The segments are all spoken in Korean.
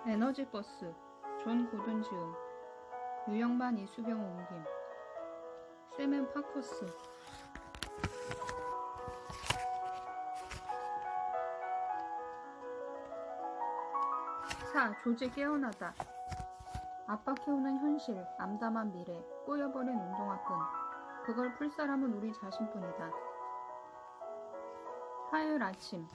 에너지버스, 존 고든 지음, 유영만 이수경 옮김, 세멘 파커스. 4. 조지 깨어나다. 압박해오는 현실, 암담한 미래, 꼬여버린 운동화끈. 그걸 풀 사람은 우리 자신뿐이다. 화요일 아침.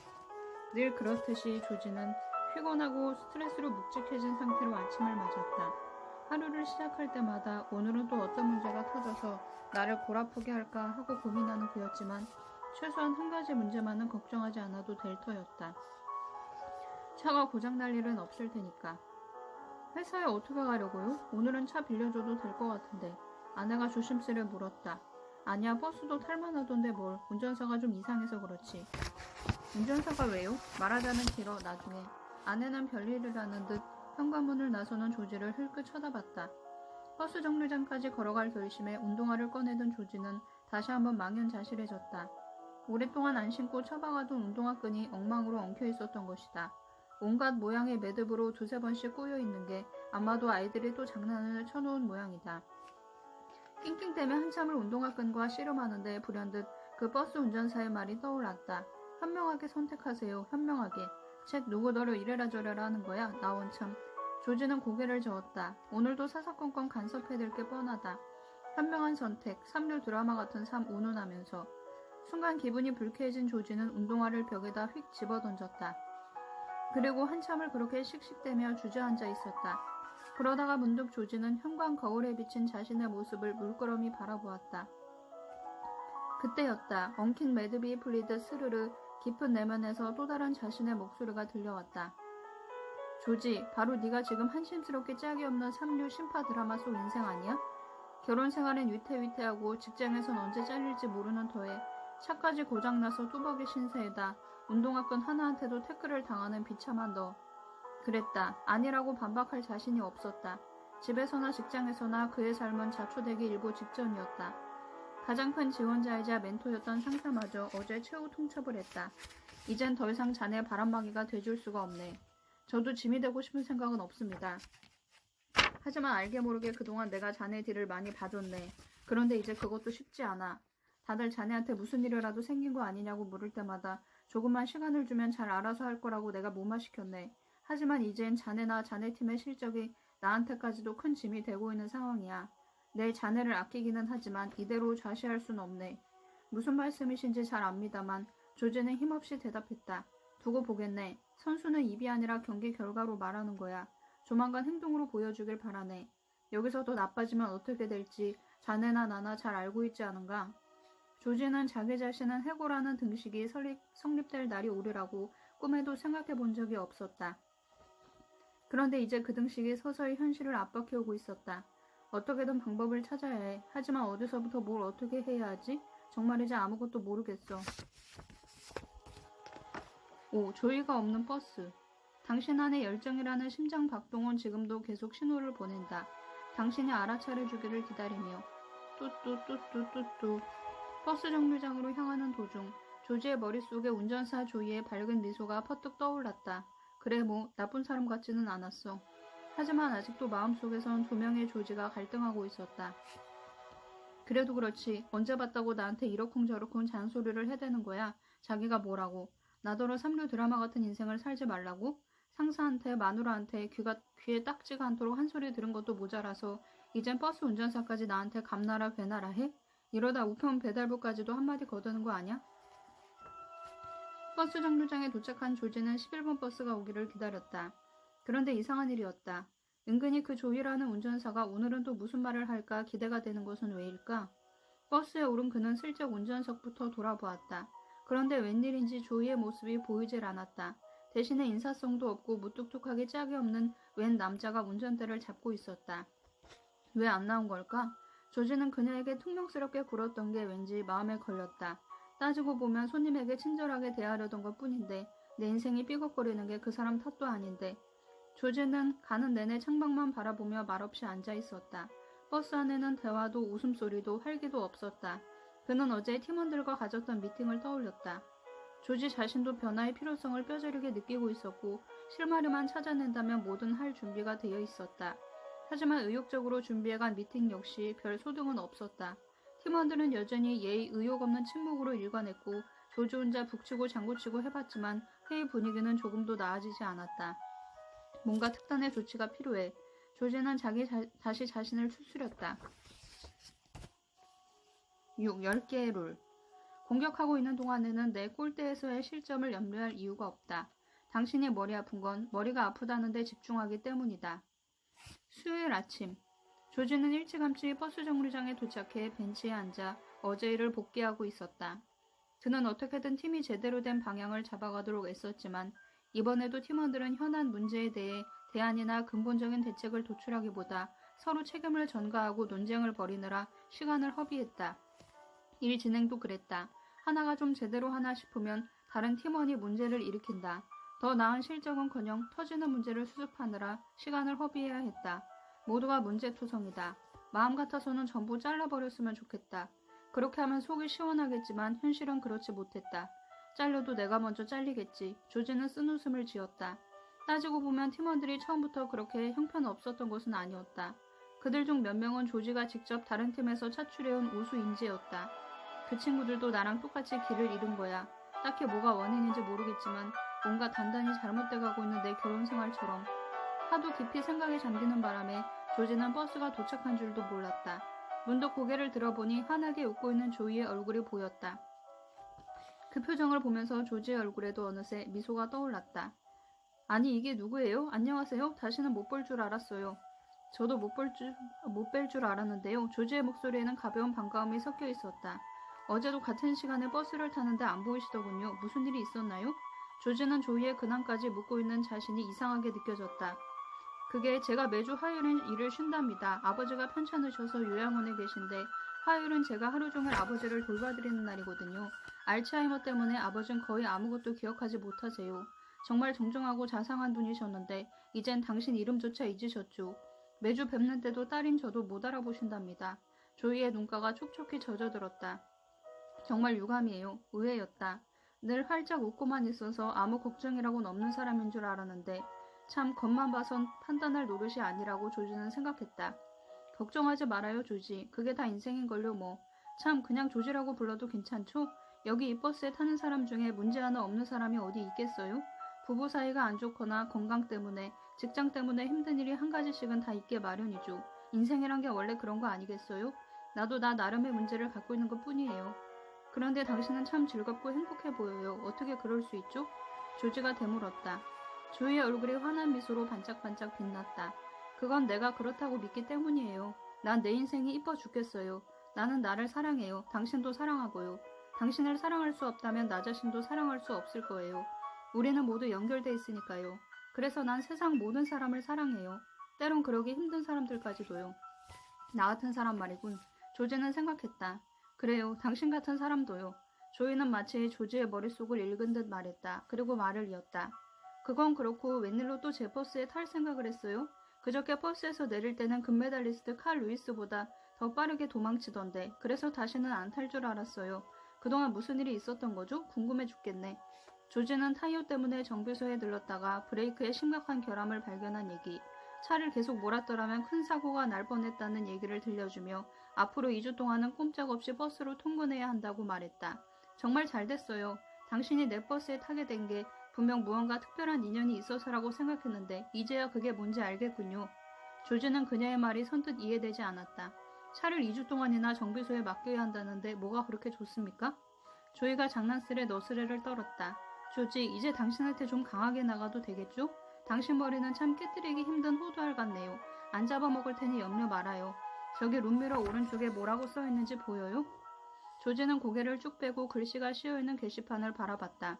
늘 그렇듯이 조지는 피곤하고 스트레스로 묵직해진 상태로 아침을 맞았다. 하루를 시작할 때마다 오늘은 또 어떤 문제가 터져서 나를 골아프게 할까 하고 고민하는 그였지만 최소한 한 가지 문제만은 걱정하지 않아도 될 터였다. 차가 고장날 일은 없을 테니까. 회사에 어떻게 가려고요? 오늘은 차 빌려줘도 될 것 같은데. 아내가 조심스레 물었다. 아니야, 버스도 탈만하던데 뭘. 운전사가 좀 이상해서 그렇지. 운전사가 왜요? 말하자면 길어. 나중에. 아내는 별일이라는 듯 현관문을 나서는 조지를 흘끗 쳐다봤다. 버스 정류장까지 걸어갈 결심에 운동화를 꺼내던 조지는 다시 한번 망연자실해졌다. 오랫동안 안 신고 처박아둔 운동화끈이 엉망으로 엉켜 있었던 것이다. 온갖 모양의 매듭으로 두세 번씩 꼬여 있는 게 아마도 아이들이 또 장난을 쳐놓은 모양이다. 낑낑대며 한참을 운동화끈과 씨름하는데 불현듯 그 버스 운전사의 말이 떠올랐다. 현명하게 선택하세요. 현명하게. 책 누구더러 이래라 저래라 하는 거야. 나 원참. 조지는 고개를 저었다. 오늘도 사사건건 간섭해댈 게 뻔하다. 현명한 선택, 삼류 드라마 같은 삶 운운하면서. 순간 기분이 불쾌해진 조지는 운동화를 벽에다 휙 집어던졌다. 그리고 한참을 그렇게 씩씩대며 주저앉아 있었다. 그러다가 문득 조지는 현관 거울에 비친 자신의 모습을 물끄러미 바라보았다. 그때였다. 엉킨 매듭이 풀리듯 스르르 깊은 내면에서 또 다른 자신의 목소리가 들려왔다. 조지, 바로 네가 지금 한심스럽게 짝이 없는 삼류 심파 드라마 속 인생 아니야? 결혼 생활엔 위태위태하고 직장에선 언제 잘릴지 모르는 터에 차까지 고장나서 뚜벅이 신세에다 운동화끈 하나한테도 태클을 당하는 비참한 너. 그랬다. 아니라고 반박할 자신이 없었다. 집에서나 직장에서나 그의 삶은 자초되기 일보 직전이었다. 가장 큰 지원자이자 멘토였던 상사마저 어제 최후 통첩을 했다. 이젠 더 이상 자네 바람막이가 돼줄 수가 없네. 저도 짐이 되고 싶은 생각은 없습니다. 하지만 알게 모르게 그동안 내가 자네 뒤를 많이 봐줬네. 그런데 이제 그것도 쉽지 않아. 다들 자네한테 무슨 일이라도 생긴 거 아니냐고 물을 때마다 조금만 시간을 주면 잘 알아서 할 거라고 내가 무마시켰네. 하지만 이젠 자네나 자네 팀의 실적이 나한테까지도 큰 짐이 되고 있는 상황이야. 내 자네를 아끼기는 하지만 이대로 좌시할 순 없네. 무슨 말씀이신지 잘 압니다만 조지는 힘없이 대답했다. 두고 보겠네. 선수는 입이 아니라 경기 결과로 말하는 거야. 조만간 행동으로 보여주길 바라네. 여기서 더 나빠지면 어떻게 될지 자네나 나나 잘 알고 있지 않은가? 조지는 자기 자신은 해고라는 등식이 성립될 날이 오리라고 꿈에도 생각해 본 적이 없었다. 그런데 이제 그 등식이 서서히 현실을 압박해오고 있었다. 어떻게든 방법을 찾아야 해. 하지만 어디서부터 뭘 어떻게 해야 하지? 정말이지 아무것도 모르겠어. 5. 조이가 없는 버스. 당신 안에 열정이라는 심장 박동은 지금도 계속 신호를 보낸다. 당신이 알아차려주기를 기다리며. 뚜뚜뚜뚜뚜뚜. 버스 정류장으로 향하는 도중 조지의 머릿속에 운전사 조이의 밝은 미소가 퍼뜩 떠올랐다. 그래 뭐 나쁜 사람 같지는 않았어. 하지만 아직도 마음속에선 두 명의 조지가 갈등하고 있었다. 그래도 그렇지. 언제 봤다고 나한테 이러쿵저러쿵 잔소리를 해대는 거야. 자기가 뭐라고. 나더러 삼류 드라마 같은 인생을 살지 말라고? 상사한테 마누라한테 귀에 딱지가 않도록 한 소리 들은 것도 모자라서 이젠 버스 운전사까지 나한테 감나라 괴나라 해? 이러다 우편 배달부까지도 한마디 거드는 거 아냐? 버스 정류장에 도착한 조지는 11번 버스가 오기를 기다렸다. 그런데 이상한 일이었다. 은근히 그 조이라는 운전사가 오늘은 또 무슨 말을 할까 기대가 되는 것은 왜일까? 버스에 오른 그는 슬쩍 운전석부터 돌아보았다. 그런데 웬일인지 조이의 모습이 보이질 않았다. 대신에 인사성도 없고 무뚝뚝하게 짝이 없는 웬 남자가 운전대를 잡고 있었다. 왜 안 나온 걸까? 조지는 그녀에게 퉁명스럽게 굴었던 게 왠지 마음에 걸렸다. 따지고 보면 손님에게 친절하게 대하려던 것 뿐인데 내 인생이 삐걱거리는 게 그 사람 탓도 아닌데. 조지는 가는 내내 창밖만 바라보며 말없이 앉아 있었다. 버스 안에는 대화도 웃음소리도 활기도 없었다. 그는 어제 팀원들과 가졌던 미팅을 떠올렸다. 조지 자신도 변화의 필요성을 뼈저리게 느끼고 있었고 실마리만 찾아낸다면 뭐든 할 준비가 되어 있었다. 하지만 의욕적으로 준비해간 미팅 역시 별 소득은 없었다. 팀원들은 여전히 예의 의욕 없는 침묵으로 일관했고 조지 혼자 북치고 장구치고 해봤지만 회의 분위기는 조금도 나아지지 않았다. 뭔가 특단의 조치가 필요해. 조지는 다시 자신을 추스렸다. 6. 10개의 룰. 공격하고 있는 동안에는 내 골대에서의 실점을 염려할 이유가 없다. 당신이 머리 아픈 건 머리가 아프다는 데 집중하기 때문이다. 수요일 아침. 조지는 일찌감치 버스 정류장에 도착해 벤치에 앉아 어제 일을 복귀하고 있었다. 그는 어떻게든 팀이 제대로 된 방향을 잡아가도록 애썼지만 이번에도 팀원들은 현안 문제에 대해 대안이나 근본적인 대책을 도출하기보다 서로 책임을 전가하고 논쟁을 벌이느라 시간을 허비했다. 일 진행도 그랬다. 하나가 좀 제대로 하나 싶으면 다른 팀원이 문제를 일으킨다. 더 나은 실적은커녕 터지는 문제를 수습하느라 시간을 허비해야 했다. 모두가 문제투성이다. 마음 같아서는 전부 잘라버렸으면 좋겠다. 그렇게 하면 속이 시원하겠지만 현실은 그렇지 못했다. 잘려도 내가 먼저 잘리겠지. 조지는 쓴웃음을 지었다. 따지고 보면 팀원들이 처음부터 그렇게 형편없었던 것은 아니었다. 그들 중 몇 명은 조지가 직접 다른 팀에서 차출해온 우수 인재였다. 그 친구들도 나랑 똑같이 길을 잃은 거야. 딱히 뭐가 원인인지 모르겠지만 뭔가 단단히 잘못돼가고 있는 내 결혼 생활처럼. 하도 깊이 생각에 잠기는 바람에 조지는 버스가 도착한 줄도 몰랐다. 문득 고개를 들어보니 환하게 웃고 있는 조이의 얼굴이 보였다. 그 표정을 보면서 조지의 얼굴에도 어느새 미소가 떠올랐다. 아니 이게 누구예요? 안녕하세요? 다시는 못 볼 줄 알았어요. 저도 못 뵐 줄 알았는데요. 조지의 목소리에는 가벼운 반가움이 섞여 있었다. 어제도 같은 시간에 버스를 타는데 안 보이시더군요. 무슨 일이 있었나요? 조지는 조이의 근황까지 묻고 있는 자신이 이상하게 느껴졌다. 그게 제가 매주 화요일은 일을 쉰답니다. 아버지가 편찮으셔서 요양원에 계신데 화요일은 제가 하루 종일 아버지를 돌봐드리는 날이거든요. 알츠하이머 때문에 아버지는 거의 아무것도 기억하지 못하세요. 정말 정정하고 자상한 분이셨는데 이젠 당신 이름조차 잊으셨죠. 매주 뵙는 때도 딸인 저도 못 알아보신답니다. 조이의 눈가가 촉촉히 젖어들었다. 정말 유감이에요. 의외였다. 늘 활짝 웃고만 있어서 아무 걱정이라고는 없는 사람인 줄 알았는데 참 겉만 봐선 판단할 노릇이 아니라고 조지는 생각했다. 걱정하지 말아요 조지. 그게 다 인생인걸요 뭐. 참 그냥 조지라고 불러도 괜찮죠? 여기 이 버스에 타는 사람 중에 문제 하나 없는 사람이 어디 있겠어요? 부부 사이가 안 좋거나 건강 때문에 직장 때문에 힘든 일이 한 가지씩은 다 있게 마련이죠. 인생이란 게 원래 그런 거 아니겠어요? 나도 나 나름의 문제를 갖고 있는 것 뿐이에요. 그런데 당신은 참 즐겁고 행복해 보여요. 어떻게 그럴 수 있죠? 조지가 되물었다. 조이의 얼굴이 환한 미소로 반짝반짝 빛났다. 그건 내가 그렇다고 믿기 때문이에요. 난 내 인생이 이뻐 죽겠어요. 나는 나를 사랑해요. 당신도 사랑하고요. 당신을 사랑할 수 없다면 나 자신도 사랑할 수 없을 거예요. 우리는 모두 연결돼 있으니까요. 그래서 난 세상 모든 사람을 사랑해요. 때론 그러기 힘든 사람들까지도요. 나 같은 사람 말이군. 조지는 생각했다. 그래요. 당신 같은 사람도요. 조이는 마치 조지의 머릿속을 읽은 듯 말했다. 그리고 말을 이었다. 그건 그렇고 웬일로 또 제 버스에 탈 생각을 했어요? 그저께 버스에서 내릴 때는 금메달리스트 칼 루이스보다 더 빠르게 도망치던데 그래서 다시는 안 탈 줄 알았어요. 그동안 무슨 일이 있었던 거죠? 궁금해 죽겠네. 조지는 타이어 때문에 정비소에 들렀다가 브레이크에 심각한 결함을 발견한 얘기, 차를 계속 몰았더라면 큰 사고가 날 뻔했다는 얘기를 들려주며 앞으로 2주 동안은 꼼짝없이 버스로 통근해야 한다고 말했다. 정말 잘 됐어요. 당신이 내 버스에 타게 된 게 분명 무언가 특별한 인연이 있어서라고 생각했는데 이제야 그게 뭔지 알겠군요. 조지는 그녀의 말이 선뜻 이해되지 않았다. 차를 2주 동안이나 정비소에 맡겨야 한다는데 뭐가 그렇게 좋습니까? 조이가 장난스레 너스레를 떨었다. 조지, 이제 당신한테 좀 강하게 나가도 되겠죠? 당신 머리는 참 깨뜨리기 힘든 호두알 같네요. 안 잡아먹을 테니 염려 말아요. 저기 룸미러 오른쪽에 뭐라고 써있는지 보여요? 조지는 고개를 쭉 빼고 글씨가 씌어있는 게시판을 바라봤다.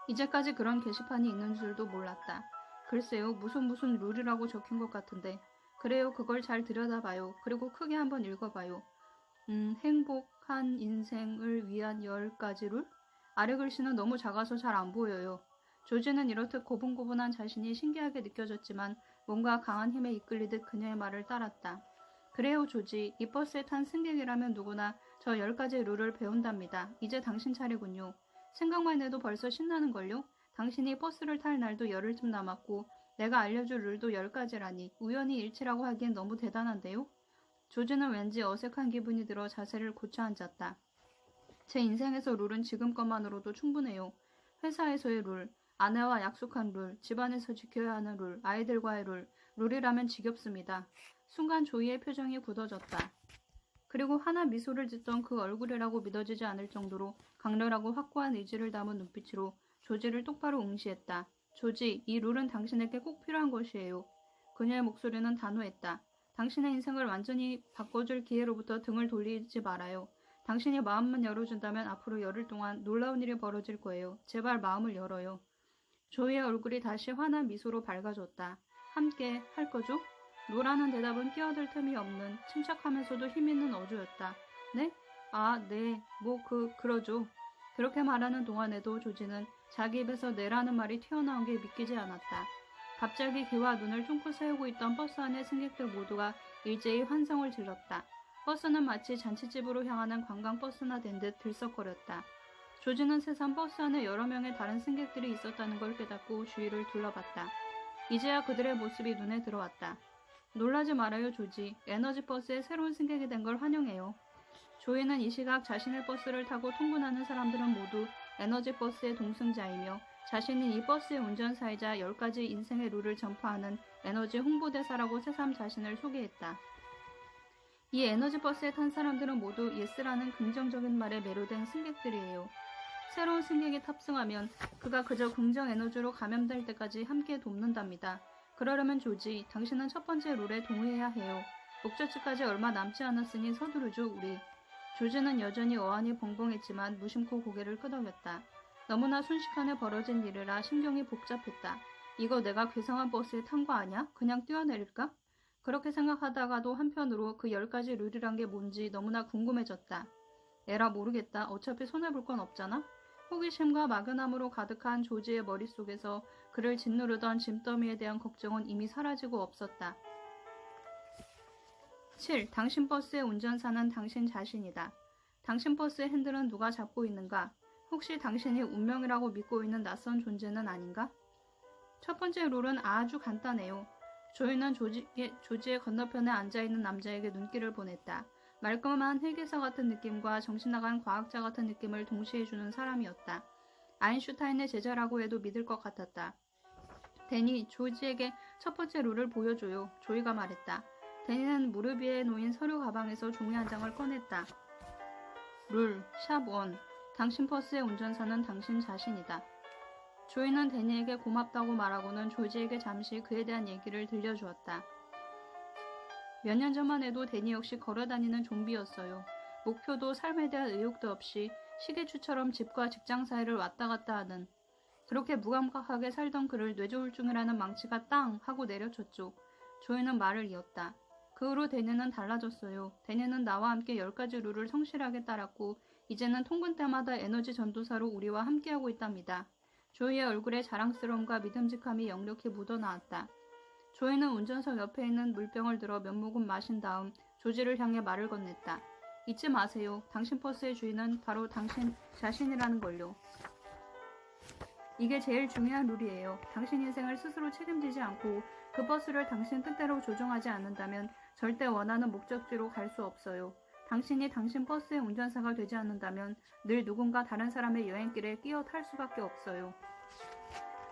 이제까지 그런 게시판이 있는 줄도 몰랐다. 글쎄요, 무슨 룰이라고 적힌 것 같은데. 그래요, 그걸 잘 들여다봐요. 그리고 크게 한번 읽어봐요. 행복한 인생을 위한 10가지 룰? 아래 글씨는 너무 작아서 잘 안 보여요. 조지는 이렇듯 고분고분한 자신이 신기하게 느껴졌지만 뭔가 강한 힘에 이끌리듯 그녀의 말을 따랐다. 그래요, 조지. 이 버스에 탄 승객이라면 누구나 저 10가지 룰을 배운답니다. 이제 당신 차례군요. 생각만 해도 벌써 신나는걸요? 당신이 버스를 탈 날도 열흘쯤 남았고 내가 알려줄 룰도 10가지라니 우연히 일치라고 하기엔 너무 대단한데요? 조지는 왠지 어색한 기분이 들어 자세를 고쳐 앉았다. 제 인생에서 룰은 지금 것만으로도 충분해요. 회사에서의 룰, 아내와 약속한 룰, 집안에서 지켜야 하는 룰, 아이들과의 룰, 룰이라면 지겹습니다. 순간 조이의 표정이 굳어졌다. 그리고 하나 미소를 짓던 그 얼굴이라고 믿어지지 않을 정도로 강렬하고 확고한 의지를 담은 눈빛으로 조지를 똑바로 응시했다. 조지, 이 룰은 당신에게 꼭 필요한 것이에요. 그녀의 목소리는 단호했다. 당신의 인생을 완전히 바꿔줄 기회로부터 등을 돌리지 말아요. 당신이 마음만 열어준다면 앞으로 열흘 동안 놀라운 일이 벌어질 거예요. 제발 마음을 열어요. 조이의 얼굴이 다시 환한 미소로 밝아졌다. 함께 할 거죠? 노라는 대답은 끼어들 틈이 없는 침착하면서도 힘있는 어조였다. 네? 아, 네. 그러죠. 그렇게 말하는 동안에도 조지는 자기 입에서 네라는 말이 튀어나온 게 믿기지 않았다. 갑자기 귀와 눈을 쫑긋 세우고 있던 버스 안의 승객들 모두가 일제히 환성을 질렀다. 버스는 마치 잔치집으로 향하는 관광버스나 된 듯 들썩거렸다. 조지는 새삼 버스 안에 여러 명의 다른 승객들이 있었다는 걸 깨닫고 주위를 둘러봤다. 이제야 그들의 모습이 눈에 들어왔다. 놀라지 말아요, 조지. 에너지버스에 새로운 승객이 된 걸 환영해요. 조이는 이 시각 자신의 버스를 타고 통근하는 사람들은 모두 에너지버스의 동승자이며 자신이 이 버스의 운전사이자 10가지 인생의 룰을 전파하는 에너지 홍보대사라고 새삼 자신을 소개했다. 이 에너지버스에 탄 사람들은 모두 예스라는 긍정적인 말에 매료된 승객들이에요. 새로운 승객이 탑승하면 그가 그저 긍정 에너지로 감염될 때까지 함께 돕는답니다. 그러려면 조지, 당신은 첫 번째 룰에 동의해야 해요. 목적지까지 얼마 남지 않았으니 서두르죠, 우리. 조지는 여전히 어안이 벙벙했지만 무심코 고개를 끄덕였다. 너무나 순식간에 벌어진 일이라 신경이 복잡했다. 이거 내가 괴상한 버스에 탄 거 아냐? 그냥 뛰어내릴까? 그렇게 생각하다가도 한편으로 그 10가지 룰이란 게 뭔지 너무나 궁금해졌다. 에라 모르겠다. 어차피 손해볼 건 없잖아? 호기심과 막연함으로 가득한 조지의 머릿속에서 그를 짓누르던 짐더미에 대한 걱정은 이미 사라지고 없었다. 7. 당신 버스의 운전사는 당신 자신이다. 당신 버스의 핸들은 누가 잡고 있는가? 혹시 당신이 운명이라고 믿고 있는 낯선 존재는 아닌가? 첫 번째 룰은 아주 간단해요. 조이는 조지의 건너편에 앉아있는 남자에게 눈길을 보냈다. 말끔한 회계사 같은 느낌과 정신나간 과학자 같은 느낌을 동시에 주는 사람이었다. 아인슈타인의 제자라고 해도 믿을 것 같았다. 데니, 조지에게 첫 번째 룰을 보여줘요. 조이가 말했다. 데니는 무릎 위에 놓인 서류 가방에서 종이 한 장을 꺼냈다. 룰, 샵 1. 당신 버스의 운전사는 당신 자신이다. 조이는 데니에게 고맙다고 말하고는 조지에게 잠시 그에 대한 얘기를 들려주었다. 몇 년 전만 해도 데니 역시 걸어다니는 좀비였어요. 목표도 삶에 대한 의욕도 없이 시계추처럼 집과 직장 사이를 왔다 갔다 하는. 그렇게 무감각하게 살던 그를 뇌졸중이라는 망치가 땅 하고 내려쳤죠. 조이는 말을 이었다. 그 후로 데니는 달라졌어요. 데니는 나와 함께 10가지 룰을 성실하게 따랐고 이제는 통근 때마다 에너지 전도사로 우리와 함께하고 있답니다. 조이의 얼굴에 자랑스러움과 믿음직함이 역력히 묻어나왔다. 조이는 운전석 옆에 있는 물병을 들어 몇 모금 마신 다음 조지를 향해 말을 건넸다. 잊지 마세요. 당신 버스의 주인은 바로 당신 자신이라는 걸요. 이게 제일 중요한 룰이에요. 당신 인생을 스스로 책임지지 않고 그 버스를 당신 뜻대로 조종하지 않는다면 절대 원하는 목적지로 갈 수 없어요. 당신이 당신 버스의 운전사가 되지 않는다면 늘 누군가 다른 사람의 여행길에 끼어 탈 수밖에 없어요.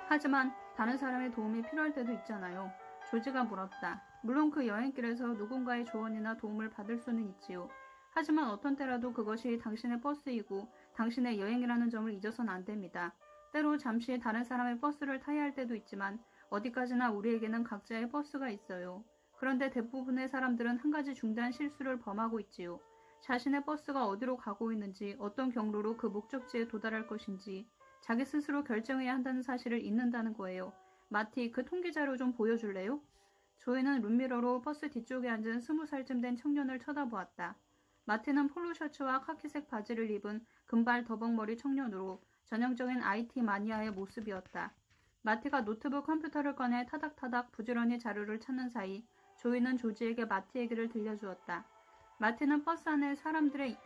하지만 다른 사람의 도움이 필요할 때도 있잖아요. 조지가 물었다. 물론 그 여행길에서 누군가의 조언이나 도움을 받을 수는 있지요. 하지만 어떤 때라도 그것이 당신의 버스이고 당신의 여행이라는 점을 잊어서는 안 됩니다. 때로 잠시 다른 사람의 버스를 타야 할 때도 있지만 어디까지나 우리에게는 각자의 버스가 있어요. 그런데 대부분의 사람들은 한 가지 중대한 실수를 범하고 있지요. 자신의 버스가 어디로 가고 있는지, 어떤 경로로 그 목적지에 도달할 것인지 자기 스스로 결정해야 한다는 사실을 잊는다는 거예요. 마티, 그 통계자료 좀 보여줄래요? 조이는 룸미러로 버스 뒤쪽에 앉은 20살쯤 된 청년을 쳐다보았다. 마티는 폴로 셔츠와 카키색 바지를 입은 금발 더벅머리 청년으로 전형적인 IT 마니아의 모습이었다. 마티가 노트북 컴퓨터를 꺼내 타닥타닥 부지런히 자료를 찾는 사이 조이는 조지에게 마티 얘기를 들려주었다. 마티는 버스 안에 사람들의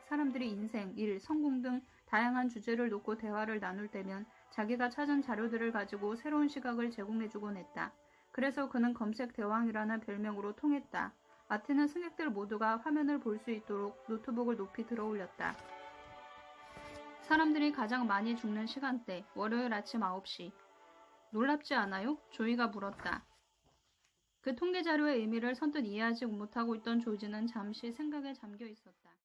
인생, 일, 성공 등 다양한 주제를 놓고 대화를 나눌 때면 자기가 찾은 자료들을 가지고 새로운 시각을 제공해주곤 했다. 그래서 그는 검색 대왕이라는 별명으로 통했다. 마틴은 승객들 모두가 화면을 볼 수 있도록 노트북을 높이 들어올렸다. 사람들이 가장 많이 죽는 시간대, 월요일 아침 9시. 놀랍지 않아요? 조이가 물었다. 그 통계 자료의 의미를 선뜻 이해하지 못하고 있던 조지는 잠시 생각에 잠겨 있었다.